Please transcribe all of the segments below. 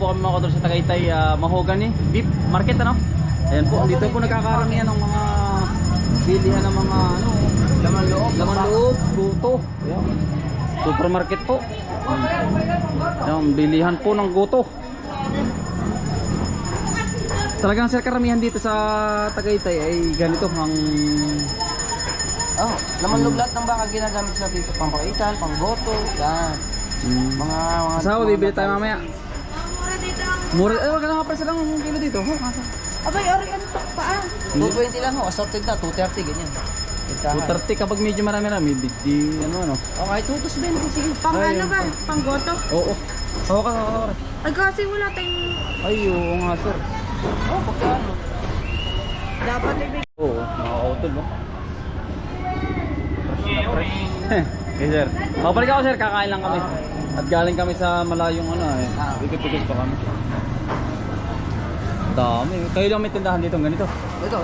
Po kami mga kadol sa Tagaytay Mahogany Beef Market, ano? Ayan po, dito po nagkakaramihan ng mga bilihan ng mga laman loob, guto. Ayan. Supermarket po. Ayan, bilihan po ng guto. Talagang sir, karamihan dito sa Tagaytay ay ganito ang laman loob lahat ng baka ginagamit sa dito, pangpaitan, panggoto, yan. Mga asawa, bibili tayo mamaya. Mura, wag na nga pala silang kilo dito. Abay, orian to pa. 220 lang ho, assorted na, 230 ganyan. 230 kapag medyo marami-rami, di ano. Okay, 220 sige. Pang ano ba? Pang goto? Oo. Oo ka. Ay, kasi wala tayong... Ay, oo nga sir. Pagkano? Dapat ibig... Oo, nakakautol no? Okay sir. Mabalik ako sir, kakain lang kami. At galing kami sa malayong Ikot-ikot pa kami. Dami. Kayo lang may tindahan dito, ganito. Ito.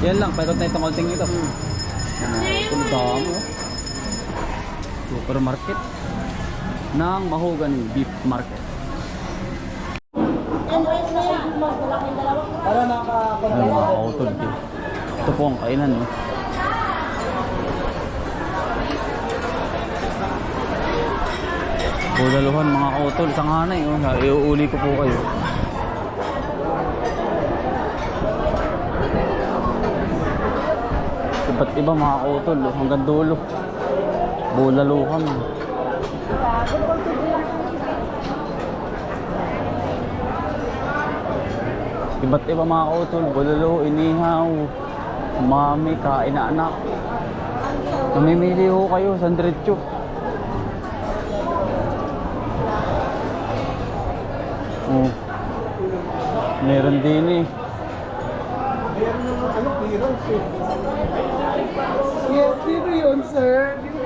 Yan lang, paikot na itong konting ito. Ang dami oh. Supermarket ng Mahogany Beef Market. Para nakakapag... Ay, mga kautol. Ito po ang kainan no? Pulaluhan mga kautol, isang hanay oh. Iuuli ko po kayo. Iba't iba mga kautol oh. Hanggang dulo. Bulaluhan. Iba't iba mga kautol. Bulalo, inihaw, mami, kain na anak. Namimili ho kayo sa diretso. Oh. Meron din eh. Yes, sino yun, sir? Hindi ko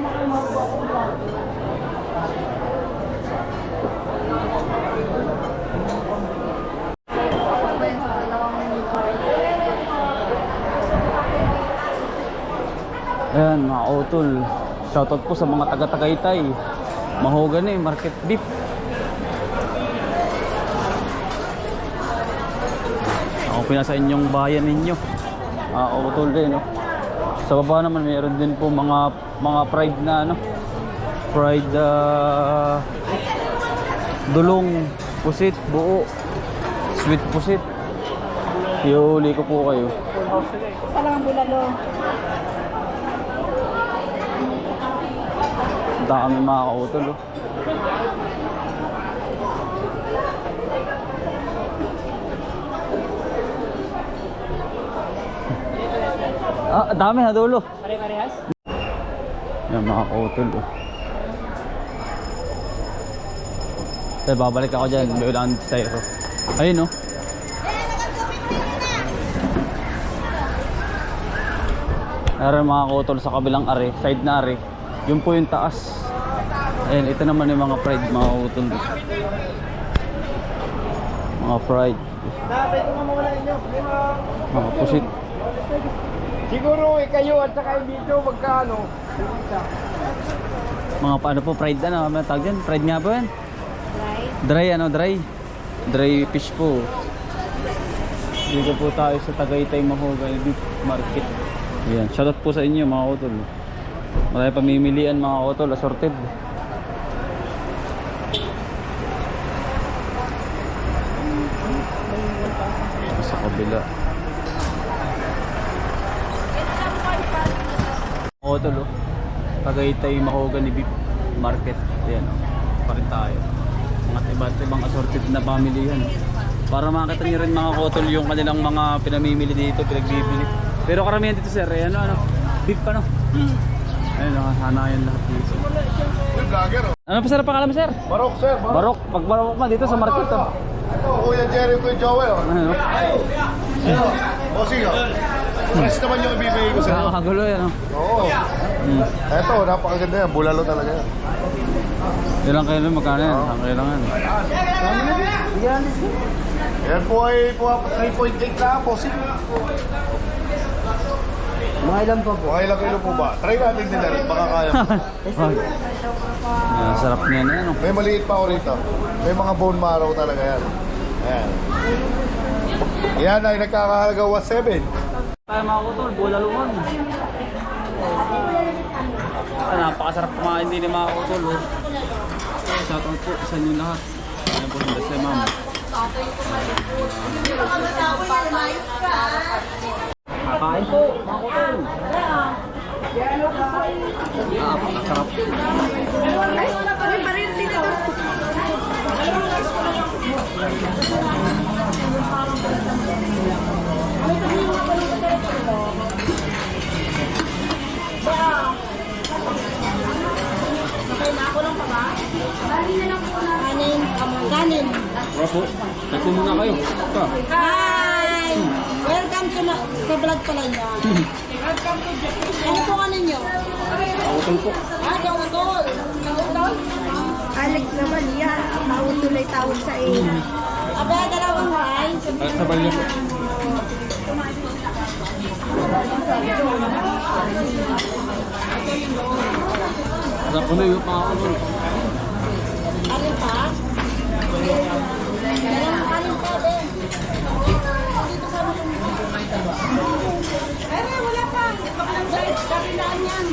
Ayan mga kautol. Shoutout po sa mga taga-Tagaytay Mahogany Market Beef. Ako pinasa inyong bayan ninyo. Kautol din no. Sa baba naman mayroon din po mga fried na fried dulong, pusit, buo, sweet pusit. Iuli ko po kayo. Talagang bulalo. Dami mga kautol oh. Dami ha dulo. Pare-parehas? Yan mga kautol oh. Tayo babalik ako dyan. Biulan tayo. Ayun oh. Ayan mga kautol sa kabilang are, side na are. Yun po yung taas. Ayan, ito naman yung mga fried mga kautol. Mga fried. Mga pusit. Siguro kayo at saka dito magkano? Mga paano po, fried ano tawag yan? Fried nga ba yan? Dry fish po. Dito po tayo sa Tagaytay Mahogany Beef Market. Ayan, shoutout po sa inyo mga kautol. Marami pamimilian mga kautol, assorted. Sa kabila. Kautol oh. Tagaytay Mahogany Beef Market. Ayan oh. Pa rin tayo. Mga iba't ibang assorted na pamilihan. Para makita nyo rin mga kautol yung kanilang mga pinamimili dito, pinagbibili. Pero karamihan dito sir, beef pa no? Ayun, nakahanayan lahat dito. Ano pa sir ang pangalan mo sir? Barok, sir. Barok. Pag Barok man dito sa market to. Ito, Kuya Jerry, Kuya Joel. Ano no? Bossing, fresh naman yung ibibigay ko sa'yo. Nakakagulo yan no? Oo. Ito, napakaganda yan. Bulalo talaga yan. Ilang kayo magkano yan? Ang kailangan. Yan po ay 3.8 na, bossing. Mga ilan pa po? Mga ilang kilo po ba? Try natin din na rin, baka kaya. Ay. Sarap niya na ano. May maliit pa ako rito. May mga bone marrow talaga yan. Ayan. Yan ay nagkakahalaga 1.7. Tayo mga utol, bulaluan. Napakasarap kumain din ni mga utol. Oh. Shoutout po sa inyo lahat. Ayan po sila si ma'am. Kakain po, mga utol. Napakasarap. Ay, parin dito. Kanin. Tara po, tagpo muna kayo. Ito. Hi! Welcome to sa vlog pala niya. Ano po ano nyo? Utol po. Kautol. Kautol? Alex naman yan. Kautol ay tawag sa ina. Aba, dalawang rice. Sa balyo po. Sarap po na yung mga utol. Ano pa? Dalawang kanin pa din. Ay, wala pa. Kapilaan yan.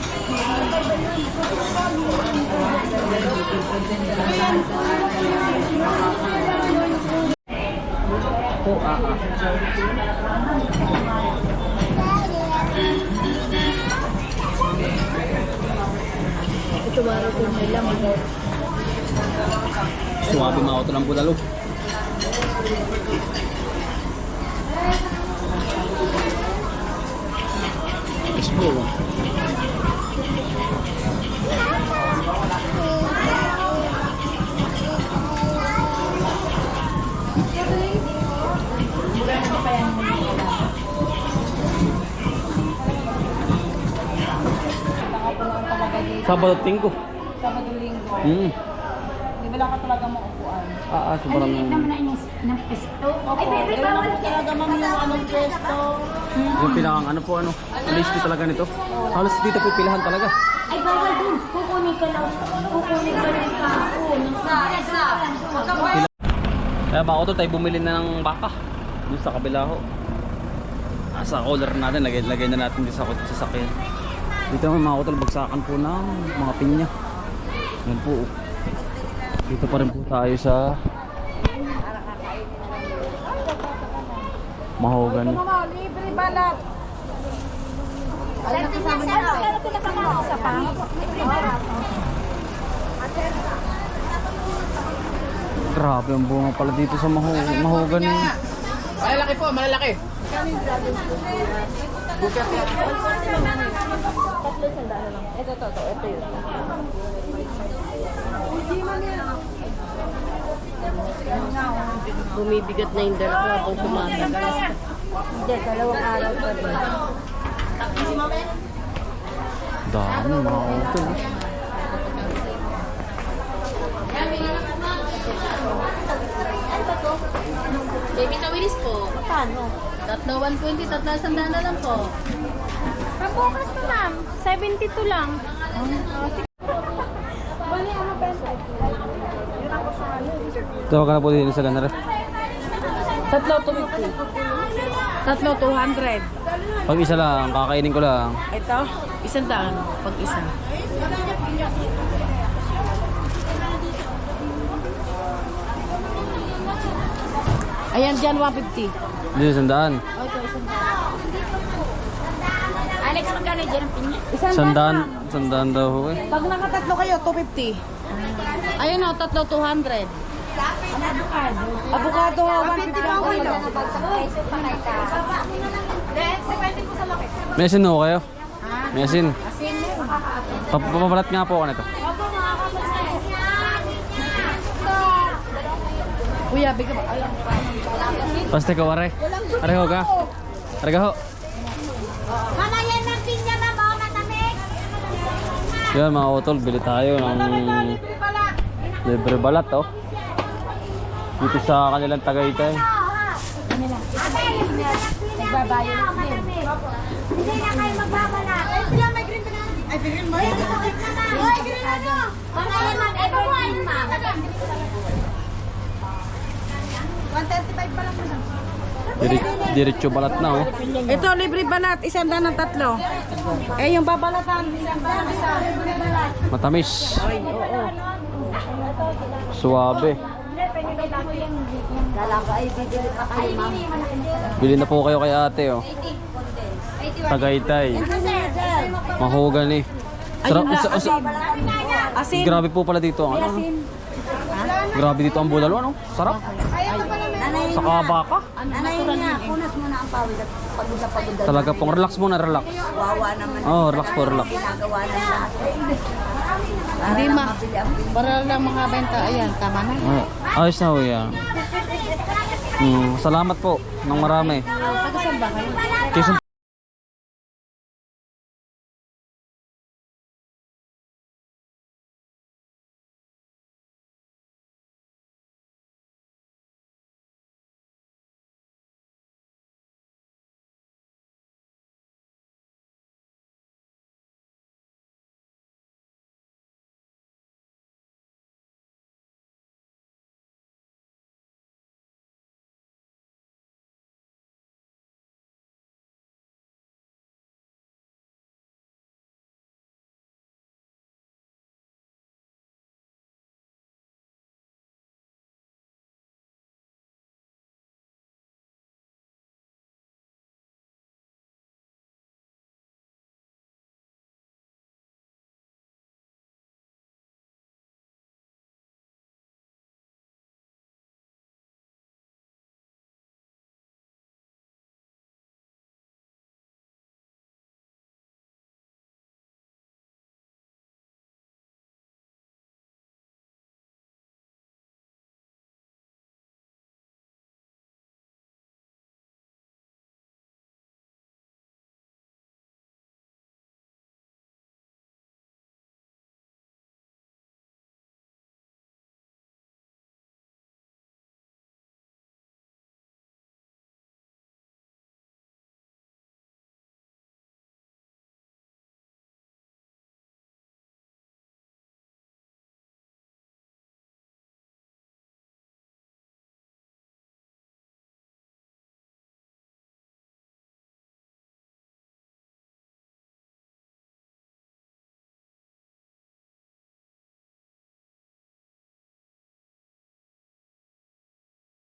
Po, Ito baro ko nila. Suwabe mga utol ang bulalo. Yes po. Sabado at Linggo. Sabado linggo. Di ba lang ka talaga maupuan? Sobrang... ng pisto. Ay, baby, bawal talaga ma'am yung anong pwesto. Yung pinakang ano po ano, list talaga nito. Halos dito po pilahan talaga. Ay, bawal dun. Kukunin ka lang. Kukunin ka lang kahapon. Isa. Kaya mga utol, tayo bumili na ng baka. Doon sa kabila ho. Sa collar natin, lagay na natin dito sa sasakyan. Dito naman mga utol, bagsakan po ng mga pinya. Yan po. Dito pa rin po tayo sa Mahogany. Libre balat. Alam kasama niya. Sa pang. Grabe ang bunga pala dito sa Mahogany. Malalaki po, malalaki. Ito yun. Bumibigat na yung dalawa habang tumatagal. Hindi, dalawang araw pa rin. Dami mga utol. Baby tawiris po. Paano? Tatlo 120, tatlo 100 na lang po. Pagbukas na ma'am. 72 lang. Bali, ano ba yun? Tawa ka na po dito sa ganara. Tatlo 250. Tatlo 200. Pag isa lang, kakainin ko lang. Ito, 100 pag isa. Ayan dyan, 150. Dito sandaan. Alex, magkano dyan ang pinya? Sandaan daw ho eh. Pag nakatatlo kayo, 250. Ayun o, tatlo 200. Avocado, 150 ang kilo. May asin ho kayo? May asin. Papabalat nga po ako nito. Kuya, bigyan mo. Paste ko ware. Areho ka. Areho. Mama, yan ang pinya na mo, matamig. Yan mga utol, bili tayo ng libre balat oh. Dito sa kanilang Tagaytay. Nagbabayo na din. Hindi na kayo magbabalat. Ay, sila may green ba na? Ay, green ba? Ay, green na nyo. Pangalan mag everyone, ma'am. 135 pa lang po. Diretso balat na oh. Ito, libre balat. 100 ng 3. Eh, yung babalatan. 100 libre balat. Matamis. Suwabe. Bili na po kayo kay ate oh. Tagaytay. Mahogany. Sarap. Asin. Grabe po pala dito ang ano. Grabe dito ang bulalo ano. Sarap. Saka baka. Anayin niya, punas mo na ang pawid at pagod na. Talaga pong relax muna, relax. Wawa naman. Oh, relax po, relax. Ginagawa ng lahat. Hindi ma. Para lang makabenta. Ayan, tama na. Ayos na ho yan. Salamat po ng marami. Taga saan ba kayo? Quezon